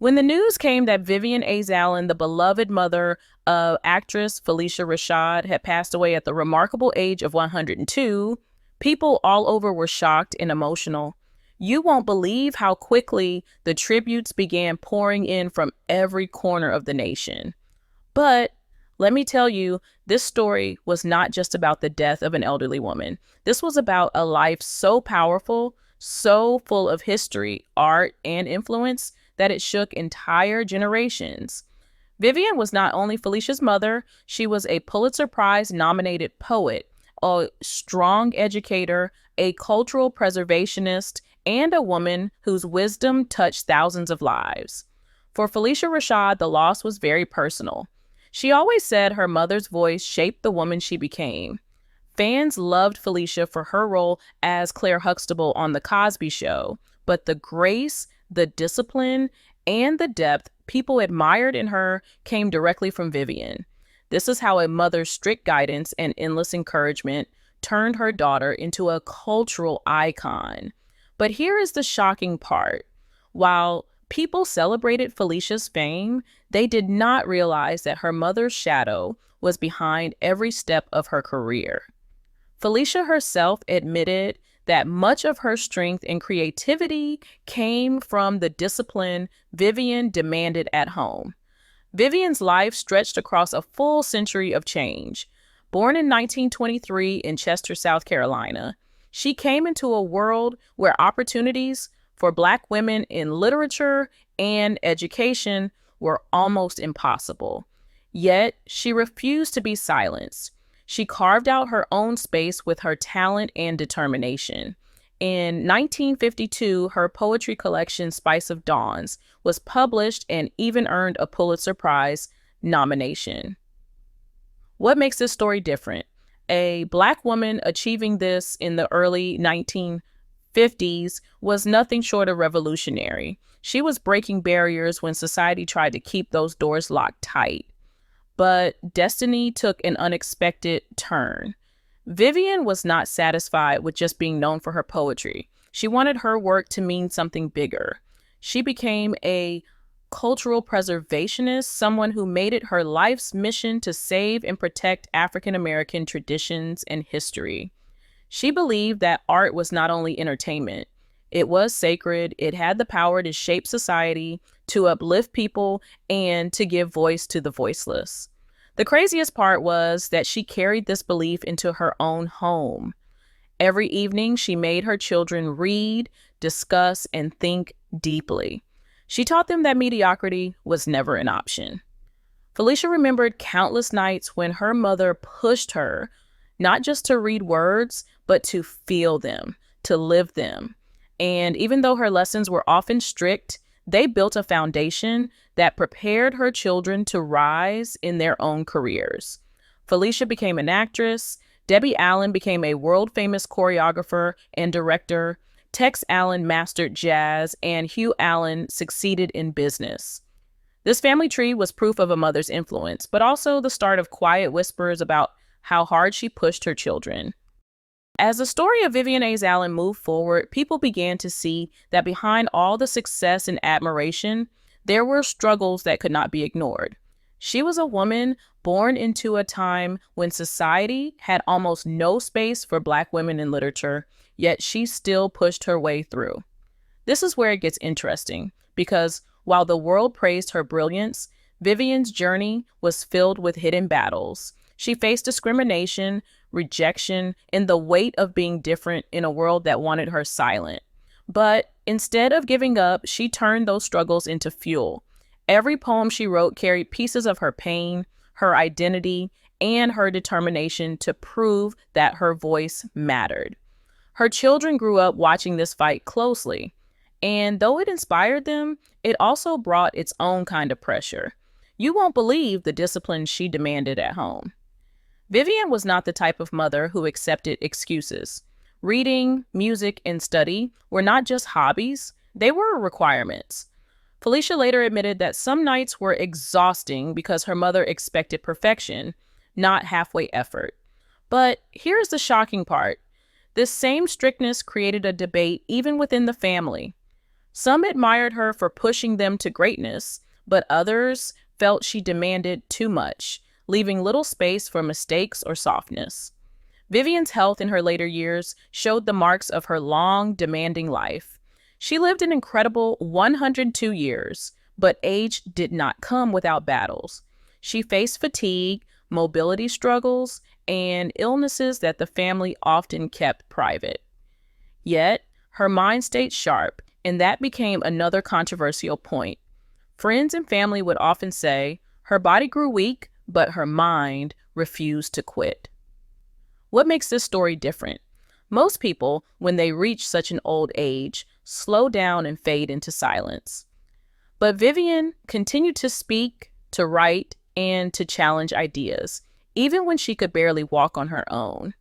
When the news came that Vivian Aalen, the beloved mother of actress Phylicia Rashad, had passed away at the remarkable age of 102, people all over were shocked and emotional. You won't believe how quickly the tributes began pouring in from every corner of the nation. But let me tell you, this story was not just about the death of an elderly woman. This was about a life so powerful, so full of history, art, and influence that it shook entire generations. Vivian was not only Felicia's mother, she was a Pulitzer Prize nominated poet, a strong educator, a cultural preservationist, and a woman whose wisdom touched thousands of lives. For Phylicia Rashad, the loss was very personal. She always said her mother's voice shaped the woman she became. Fans loved Phylicia for her role as Claire Huxtable on The Cosby Show, but the grace, the discipline, and the depth people admired in her came directly from Vivian. This is how a mother's strict guidance and endless encouragement turned her daughter into a cultural icon. But here is the shocking part. While people celebrated Phylicia fame, they did not realize that her mother's shadow was behind every step of her career. Phylicia herself admitted that much of her strength and creativity came from the discipline Vivian demanded at home. Vivian's life stretched across a full century of change. Born in 1923 in Chester, South Carolina, she came into a world where opportunities for Black women in literature and education were almost impossible. Yet, she refused to be silenced. She carved out her own space with her talent and determination. In 1952, her poetry collection, Spice of Dawns, was published and even earned a Pulitzer Prize nomination. What makes this story different? A Black woman achieving this in the early 1950s was nothing short of revolutionary. She was breaking barriers when society tried to keep those doors locked tight. But destiny took an unexpected turn. Vivian was not satisfied with just being known for her poetry. She wanted her work to mean something bigger. She became a cultural preservationist, someone who made it her life's mission to save and protect African American traditions and history. She believed that art was not only entertainment, it was sacred. It had the power to shape society, to uplift people, and to give voice to the voiceless. The craziest part was that she carried this belief into her own home. Every evening, she made her children read, discuss, and think deeply. She taught them that mediocrity was never an option. Phylicia remembered countless nights when her mother pushed her not just to read words, but to feel them, to live them. And even though her lessons were often strict, they built a foundation that prepared her children to rise in their own careers. Phylicia became an actress. Debbie Allen became a world-famous choreographer and director. Tex Allen mastered jazz, and Hugh Allen succeeded in business. This family tree was proof of a mother's influence, but also the start of quiet whispers about how hard she pushed her children. As the story of Vivian Aalen moved forward, people began to see that behind all the success and admiration, there were struggles that could not be ignored. She was a woman born into a time when society had almost no space for Black women in literature, yet she still pushed her way through. This is where it gets interesting, because while the world praised her brilliance, Vivian's journey was filled with hidden battles. She faced discrimination, rejection, and the weight of being different in a world that wanted her silent. But instead of giving up, she turned those struggles into fuel. Every poem she wrote carried pieces of her pain, her identity, and her determination to prove that her voice mattered. Her children grew up watching this fight closely, and though it inspired them, it also brought its own kind of pressure. You won't believe the discipline she demanded at home. Vivian was not the type of mother who accepted excuses. Reading, music, and study were not just hobbies, they were requirements. Phylicia later admitted that some nights were exhausting because her mother expected perfection, not halfway effort. But here's the shocking part. This same strictness created a debate even within the family. Some admired her for pushing them to greatness, but others felt she demanded too much, leaving little space for mistakes or softness. Vivian's health in her later years showed the marks of her long, demanding life. She lived an incredible 102 years, but age did not come without battles. She faced fatigue, mobility struggles, and illnesses that the family often kept private. Yet, her mind stayed sharp, and that became another controversial point. Friends and family would often say her body grew weak, but her mind refused to quit. What makes this story different? Most people, when they reach such an old age, slow down and fade into silence. But Vivian continued to speak, to write, and to challenge ideas, even when she could barely walk on her own.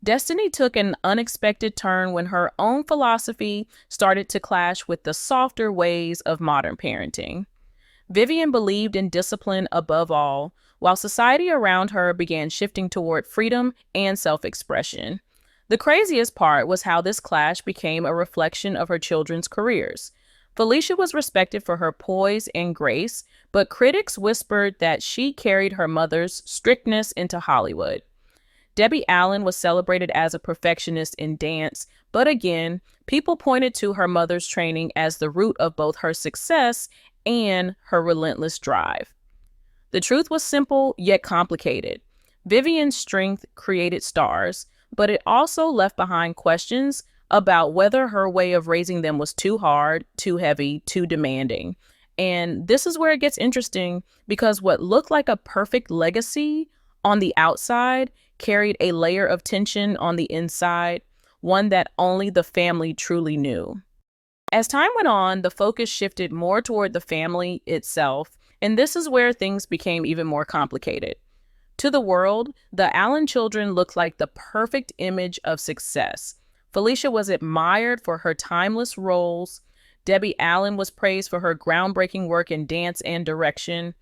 Destiny took an unexpected turn when her own philosophy started to clash with the softer ways of modern parenting. Vivian believed in discipline above all, while society around her began shifting toward freedom and self-expression. The craziest part was how this clash became a reflection of her children's careers. Phylicia was respected for her poise and grace, but critics whispered that she carried her mother's strictness into Hollywood. Debbie Allen was celebrated as a perfectionist in dance, but again, people pointed to her mother's training as the root of both her success and her relentless drive. The truth was simple yet complicated. Vivian's strength created stars, but it also left behind questions about whether her way of raising them was too hard, too heavy, too demanding. And this is where it gets interesting, because what looked like a perfect legacy on the outside carried a layer of tension on the inside, one that only the family truly knew. As time went on, the focus shifted more toward the family itself, and this is where things became even more complicated. To the world, the Allen children looked like the perfect image of success. Phylicia was admired for her timeless roles. Debbie Allen was praised for her groundbreaking work in dance and direction.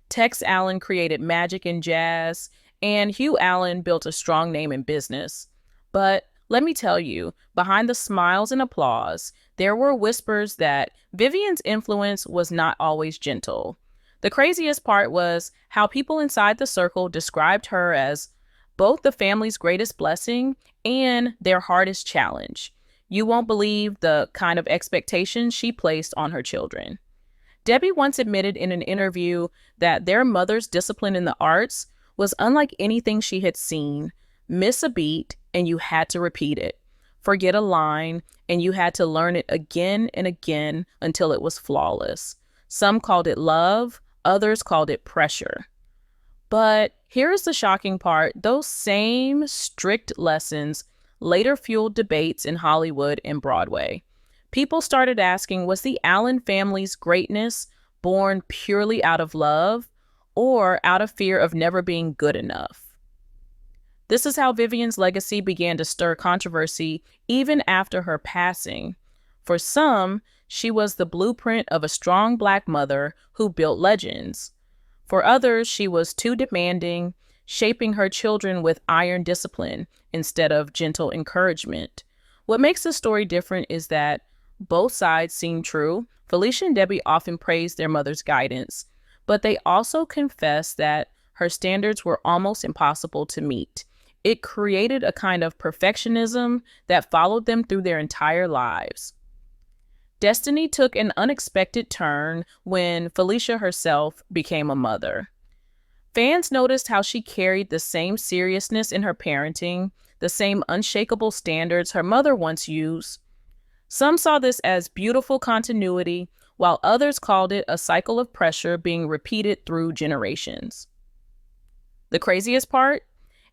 Tex Allen created magic and jazz, and Hugh Allen built a strong name in business. But let me tell you, behind the smiles and applause, there were whispers that Vivian's influence was not always gentle. The craziest part was how people inside the circle described her as both the family's greatest blessing and their hardest challenge. You won't believe the kind of expectations she placed on her children. Debbie once admitted in an interview that their mother's discipline in the arts was unlike anything she had seen. Miss a beat, and you had to repeat it. Forget a line, and you had to learn it again and again until it was flawless. Some called it love, others called it pressure. But here's the shocking part. Those same strict lessons later fueled debates in Hollywood and Broadway. People started asking, was the Allen family's greatness born purely out of love or out of fear of never being good enough? This is how Vivian's legacy began to stir controversy even after her passing. For some, she was the blueprint of a strong Black mother who built legends. For others, she was too demanding, shaping her children with iron discipline instead of gentle encouragement. What makes this story different is that both sides seem true. Phylicia and Debbie often praised their mother's guidance, but they also confessed that her standards were almost impossible to meet. It created a kind of perfectionism that followed them through their entire lives. Destiny took an unexpected turn when Phylicia herself became a mother. Fans noticed how she carried the same seriousness in her parenting, the same unshakable standards her mother once used. Some saw this as beautiful continuity, while others called it a cycle of pressure being repeated through generations. The craziest part?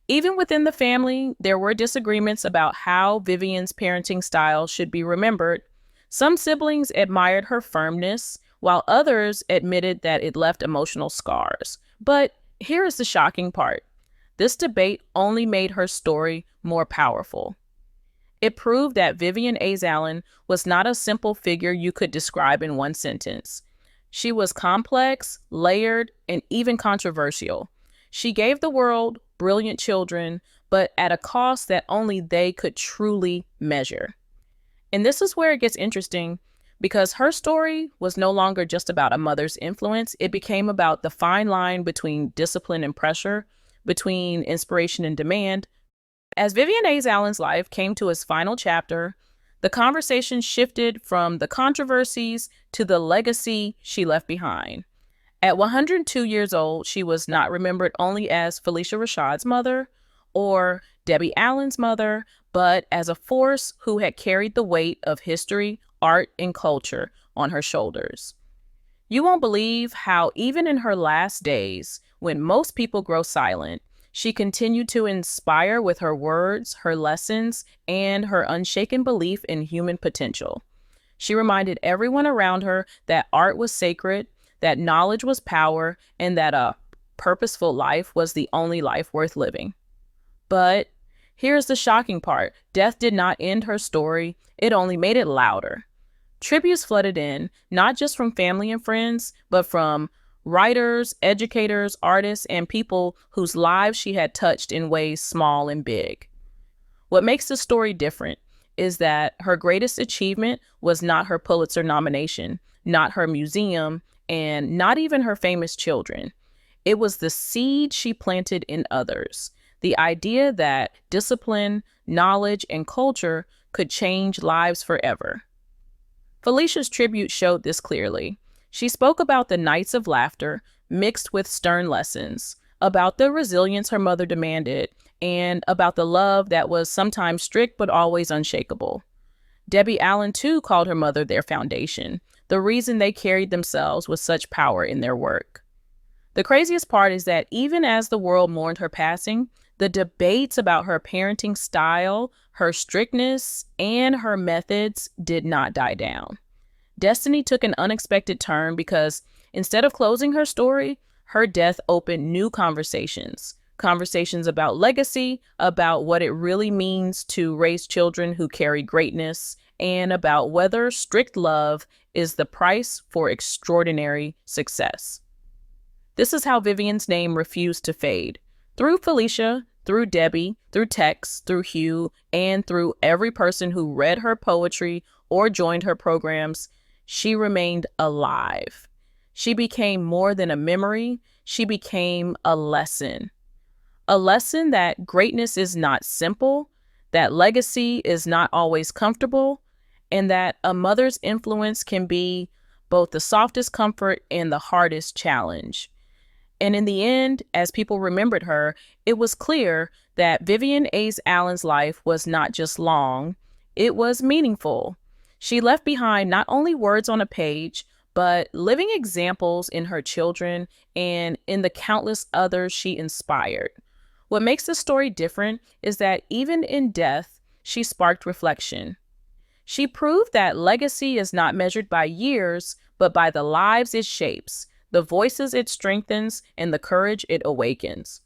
Even within the family, there were disagreements about how Vivian's parenting style should be remembered. Some siblings admired her firmness, while others admitted that it left emotional scars. But here is the shocking part. This debate only made her story more powerful. It proved that Vivian Aalen was not a simple figure you could describe in one sentence. She was complex, layered, and even controversial. She gave the world brilliant children, but at a cost that only they could truly measure. And this is where it gets interesting. Because her story was no longer just about a mother's influence, it became about the fine line between discipline and pressure, between inspiration and demand. As Vivian Aalen life came to its final chapter, the conversation shifted from the controversies to the legacy she left behind. At 102 years old, she was not remembered only as Phylicia Rashad's mother or Debbie Allen's mother, but as a force who had carried the weight of history, art, and culture on her shoulders. You won't believe how, even in her last days, when most people grow silent, she continued to inspire with her words, her lessons, and her unshaken belief in human potential. She reminded everyone around her that art was sacred, that knowledge was power, and that a purposeful life was the only life worth living. But here's the shocking part. Death did not end her story. It only made it louder. Tributes flooded in, not just from family and friends, but from writers, educators, artists, and people whose lives she had touched in ways small and big. What makes the story different is that her greatest achievement was not her Pulitzer nomination, not her museum, and not even her famous children. It was the seed she planted in others, the idea that discipline, knowledge, and culture could change lives forever. Phylicia's tribute showed this clearly. She spoke about the nights of laughter mixed with stern lessons, about the resilience her mother demanded, and about the love that was sometimes strict but always unshakable. Debbie Allen, too, called her mother their foundation, the reason they carried themselves with such power in their work. The craziest part is that even as the world mourned her passing, the debates about her parenting style, her strictness, and her methods did not die down. Destiny took an unexpected turn because instead of closing her story, her death opened new conversations. Conversations about legacy, about what it really means to raise children who carry greatness, and about whether strict love is the price for extraordinary success. This is how Vivian's name refused to fade. Through Phylicia, through Debbie, through Tex, through Hugh, and through every person who read her poetry or joined her programs, she remained alive. She became more than a memory. She became a lesson. A lesson that greatness is not simple, that legacy is not always comfortable, and that a mother's influence can be both the softest comfort and the hardest challenge. And in the end, as people remembered her, it was clear that Vivian Aalen life was not just long, it was meaningful. She left behind not only words on a page, but living examples in her children and in the countless others she inspired. What makes this story different is that even in death, she sparked reflection. She proved that legacy is not measured by years, but by the lives it shapes, the voices it strengthens, and the courage it awakens.